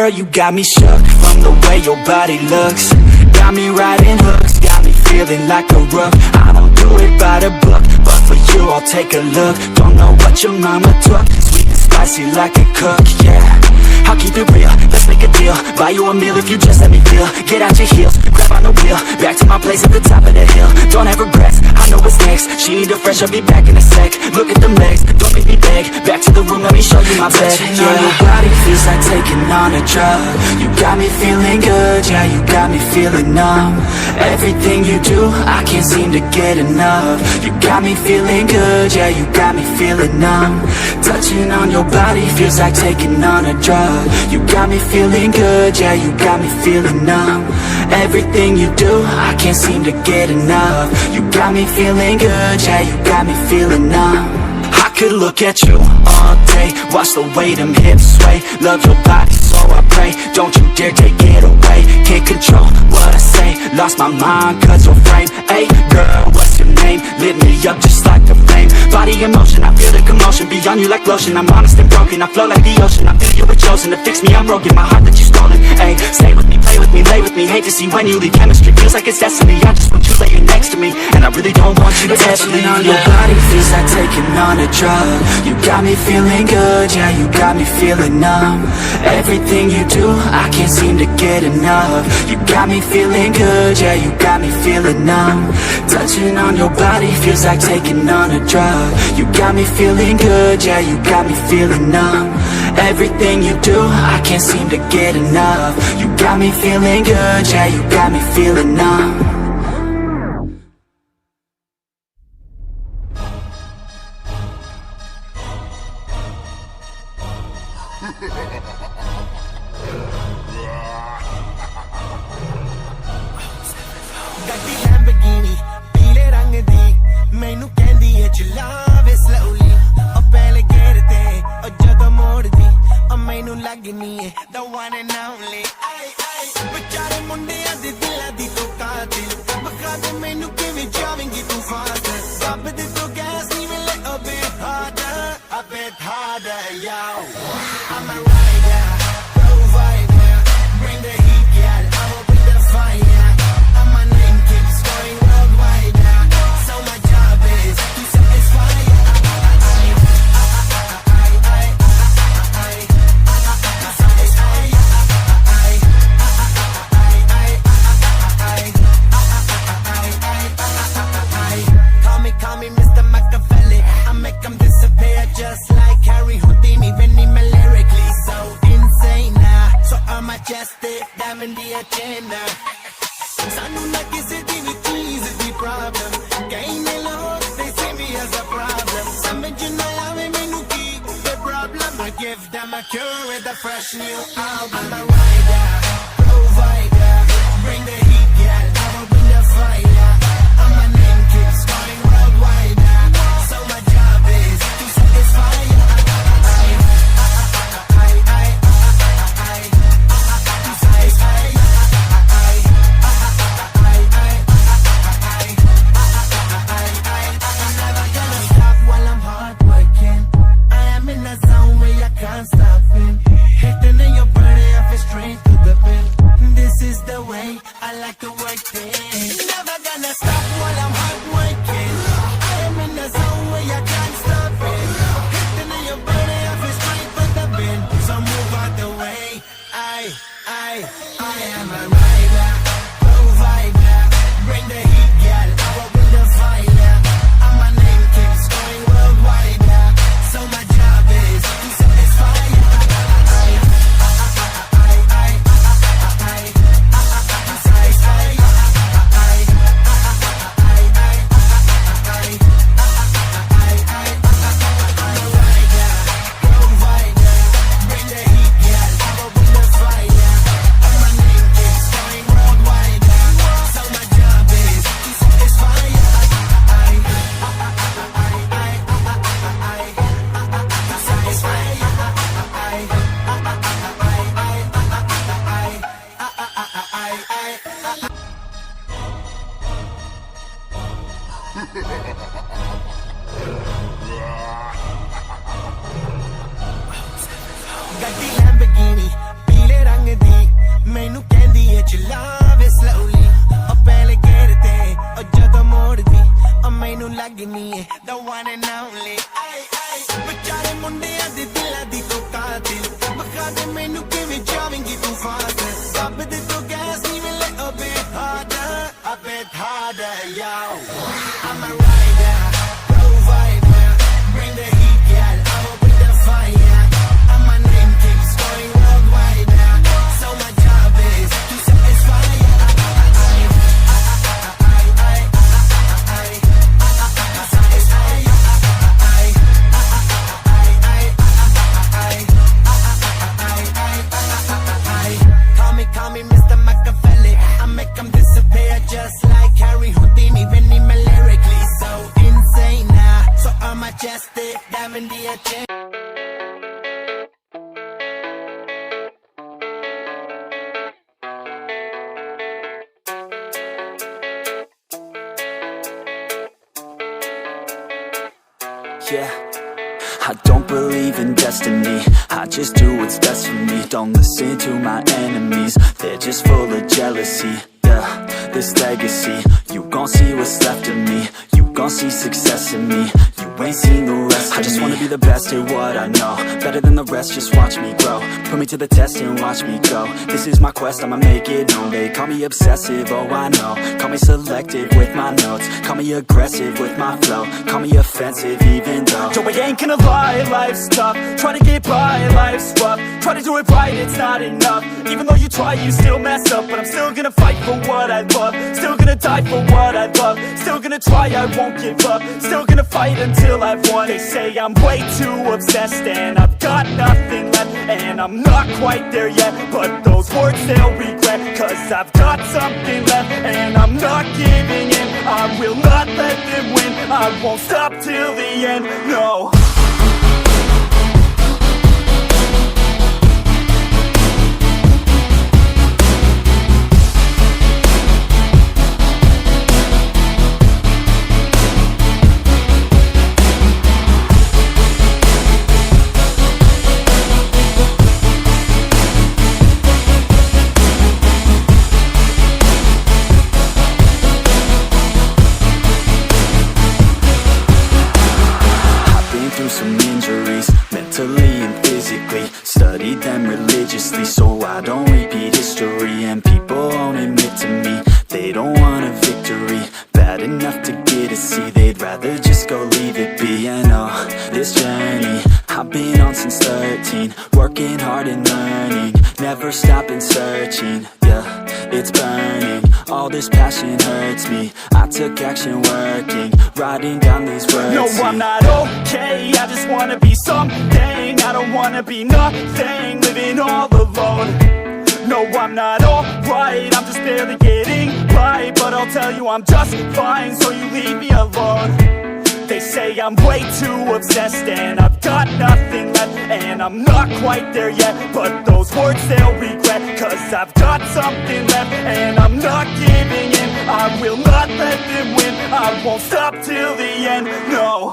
girl, you got me shook from the way your body looks. Got me riding hooks, got me feeling like a rook. I don't do it by the book, but for you I'll take a look. Don't know what your mama took, sweet and spicy like a cook, yeah. I'll keep it real, let's make a deal. Buy you a meal if you just let me feel. Get out your heels, grab on the wheel. Back to my place at the top of the hill. Don't have regrets, I know what's next. She need a fresh, I'll be back in a sec. Look at them legs, don't make me beg. Back to the room, let me show you my bed. Touching on your body feels like taking on a drug. You got me feeling good, yeah, you got me feeling numb. Everything you do, I can't seem to get enough. You got me feeling good, yeah, you got me feeling numb. Touching on your body feels like taking on a drug. You got me feeling good, yeah, you got me feeling numb. Everything you do, I can't seem to get enough. You got me feeling good, yeah, you got me feeling numb. I could look at you all day, watch the way them hips sway. Love your body, so I pray, don't you dare take it away. Can't control what I say, lost my mind cause your frame. Hey girl, what's your name? Lit me up just like the flame. Body in motion, I feel the commotion. Beyond you like lotion, I'm honest and broken. I flow like the ocean, I feel you were chosen. To fix me, I'm broken, my heart that you stolen. Hey, stay with me, play with me, lay with me. Hate to see when you leave, chemistry feels like it's destiny. I just want you laying next to me, and I really don't want you to ever leave. On your body feels like taking on a drug. You got me feeling good, yeah, you got me feeling numb. Everything you do, I can't seem to get enough. You got me feeling good, yeah, you got me feeling numb. Touching on your body feels like taking on a drug. You got me feeling good, yeah, you got me feeling numb. Everything you do, I can't seem to get enough. You got me feeling good, yeah, you got me feeling numb. ਗੱਡੀ Lamborghini ਪੀਲੇ ਰੰਗ ਦੀ ਮੈਨੂੰ ਕਹਿੰਦੀ ਏ ਚਲਾਵੇ slowly ਉਹ ਪਹਿਲੇ ਗੇਰ ਤੇ ਉਹ ਜਦੋਂ ਮੋੜਦੀ ਉਹ ਮੈਨੂੰ ਲੱਗਨੀ ਏ the one and only ਵਿਚਾਰੇ ਮੁੰਡਿਆਂ ਦੇ ਦਿਲਾਂ ਦੀ ਤੂੰ ਕਾਤਿਲ ਬਖਾ ਦੇ ਮੈਨੂੰ ਕਿਵੇਂ ਜਾਵੇਂਗੀ ਤੂੰ ਫਾਸਟ ਰੱਬ ਦੇ ਤੋਂ ਗੈਸ ਨਹੀਂ ਮਿਲੇ a bit harder yo I'm a rider provider bring the heat girl I will bring the fire and my name keeps going worldwide so my job is to satisfy Call me Mr. Machiavelli I make them disappear just like Harry Houdini Benny me lyrically so insane so I'm a majestic diamond the agenda Sanu na kisi di vi cheese di problem Kahin ne log they see me as a problem Samajh na aave mainu ki the problem I give them a cure with a fresh new album I'm a rider, provider Bring the heat, girl, I will bring the fire And my name keeps going worldwide So my job is to satisfy Can't stop it. Hitting in your body, I feel straight to the pin. This is the way I like to work it. Never gonna stop while I'm hard working. I am in the zone where you can't stop it. Hitting in your body, I feel straight to the pin. So move out the way. I am a rider, provider. Bring the heat, girl. I will bring the fire. And my name keeps going worldwide. So my job is to satisfy ਗੱਡੀ Lamborghini ਪੀਲੇ ਰੰਗ yo. I'm a rider, provider. Bring the heat, girl, I will bring the fire. And my name keeps going worldwide now. So my job is to satisfy ya. Call me Mr. Machiavelli. I make them disappear just like Harry Houdini. When he lyrically so insane now. So I'm majestic, diving the agenda. Yeah, I don't believe in destiny, I just do what's best for me. Don't listen to my enemies, they're just full of jealousy. Yeah, this legacy, you gon' see what's left of me. You gon' see success in me, you ain't seen the rest of me. I just wanna be the best at what I know, better than the rest, just watch me grow. Put me to the test and watch me go. This is my quest, I'ma make it known. They call me obsessive, oh I know. Call me selective with my notes, call me aggressive with my flow. Call me offensive even though Joe, I ain't gonna lie, life's tough. Try to get by, life's rough. Try to do it right, it's not enough. Even though you try, you still mess up. But I'm still gonna fight for what I love, still gonna die for what I love. Still gonna try, I won't give up. Still gonna fight until I've won. They say I'm way too obsessed and I've got nothing left. And I'm not quite there yet, but those words they'll regret. Cause I've got something left and I'm not giving in. I will not let them win, I won't stop till the end, no. Some injuries, mentally and physically. Studied them religiously so I don't repeat history. And people won't admit to me they don't want a victory bad enough to get a C. They'd rather just go leave it be. I know this journey I've been on since 13, working hard and learning, never stopping searching. Yeah, it's burning, all this passion hurts me. I took action working, writing down these words. No, I'm not okay, I just wanna be something. I don't wanna be nothing, living all alone. No, I'm not alright, I'm just barely getting by. But I'll tell you I'm just fine, so you leave me alone. They say I'm way too obsessed and I've got nothing left. And I'm not quite there yet, but those words they'll regret. Cause I've got something left and I'm not giving in. I will not let them win, I won't stop till the end, no.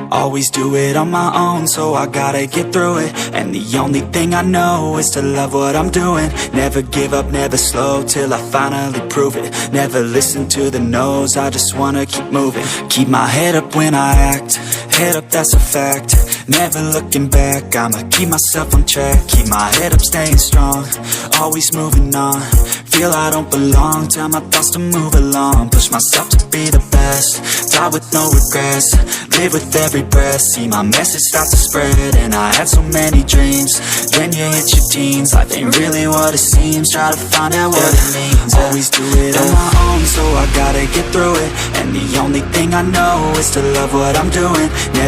Always do it on my own, so I gotta get through it. And the only thing I know is to love what I'm doing. Never give up, never slow, till I finally prove it. Never listen to the no's, I just wanna keep moving. Keep my head up when I act, head up, that's a fact. Never looking back, I'ma keep myself on track. Keep my head up, staying strong, always moving on. Feel I don't belong, tell my thoughts to move along. Push myself to be the best, die with no regrets. Live with every breath, see my message start to spread. And I had so many dreams, then you hit your teens. Life ain't really what it seems, try to find out what it means. Always do it on my own, so I gotta get through it. And the only thing I know is to love what I'm doing.